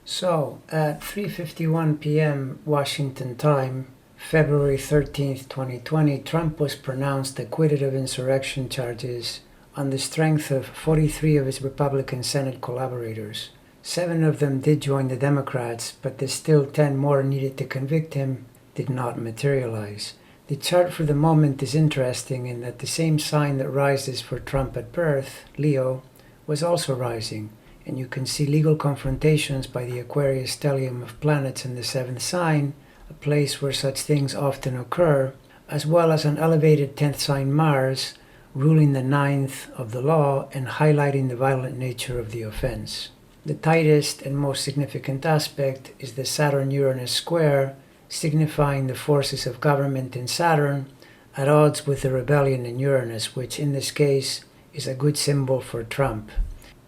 So, at 3:51 p.m. Washington time, February 13th, 2020, Trump was pronounced acquitted of insurrection charges on the strength of 43 of his Republican Senate collaborators. 7 of them did join the Democrats, but the still 10 more needed to convict him did not materialize. The chart for the moment is interesting in that the same sign that rises for Trump at birth, Leo, was also rising. And you can see legal confrontations by the Aquarius stellium of planets in the 7th sign, a place where such things often occur, as well as an elevated 10th sign Mars, ruling the 9th of the law and highlighting the violent nature of the offense. The tightest and most significant aspect is the Saturn-Uranus square, signifying the forces of government in Saturn at odds with the rebellion in Uranus, which in this case is a good symbol for Trump.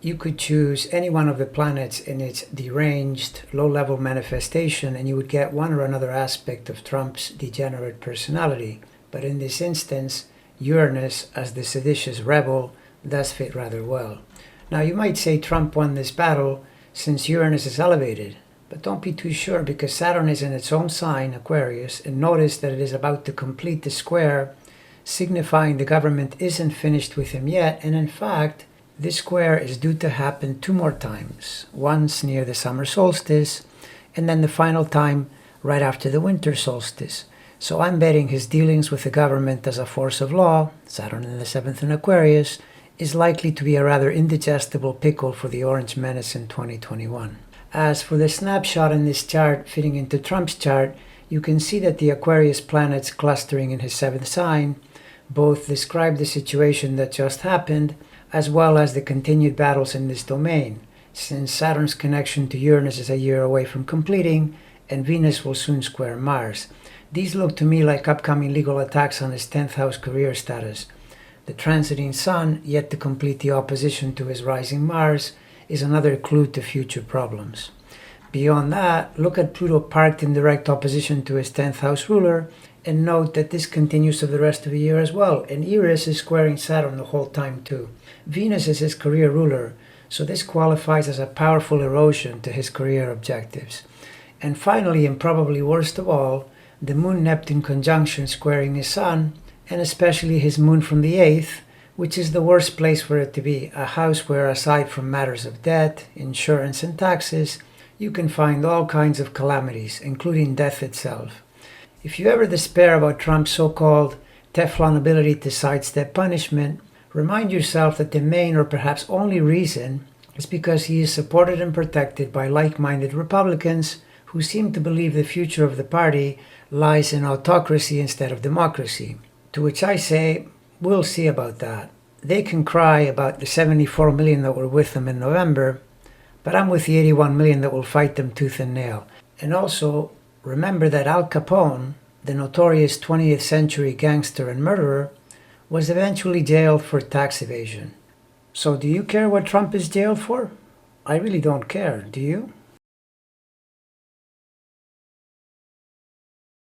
You could choose any one of the planets in its deranged, low-level manifestation and you would get one or another aspect of Trump's degenerate personality. But in this instance, Uranus, as the seditious rebel, does fit rather well. Now you might say Trump won this battle since Uranus is elevated, but don't be too sure because Saturn is in its own sign, Aquarius, and notice that it is about to complete the square, signifying the government isn't finished with him yet, and in fact, this square is due to happen 2 more times, once near the summer solstice, and then the final time right after the winter solstice. So I'm betting his dealings with the government as a force of law, Saturn in the 7th in Aquarius, is likely to be a rather indigestible pickle for the orange menace in 2021. As for the snapshot in this chart fitting into Trump's chart, you can see that the Aquarius planets clustering in his 7th sign both describe the situation that just happened, as well as the continued battles in this domain, since Saturn's connection to Uranus is a year away from completing, and Venus will soon square Mars. These look to me like upcoming legal attacks on his 10th house career status. The transiting Sun, yet to complete the opposition to his rising Mars, is another clue to future problems. Beyond that, look at Pluto parked in direct opposition to his 10th house ruler, and note that this continues for the rest of the year as well, and Eris is squaring Saturn the whole time too. Venus is his career ruler, so this qualifies as a powerful erosion to his career objectives. And finally, and probably worst of all, the Moon-Neptune conjunction squaring his Sun, and especially his Moon from the 8th, which is the worst place for it to be, a house where aside from matters of debt, insurance and taxes, you can find all kinds of calamities, including death itself. If you ever despair about Trump's so-called Teflon ability to sidestep punishment, remind yourself that the main or perhaps only reason is because he is supported and protected by like-minded Republicans who seem to believe the future of the party lies in autocracy instead of democracy. To which I say, we'll see about that. They can cry about the 74 million that were with them in November, but I'm with the 81 million that will fight them tooth and nail. And also, remember that Al Capone, the notorious 20th century gangster and murderer, was eventually jailed for tax evasion. So do you care what Trump is jailed for? I really don't care, do you?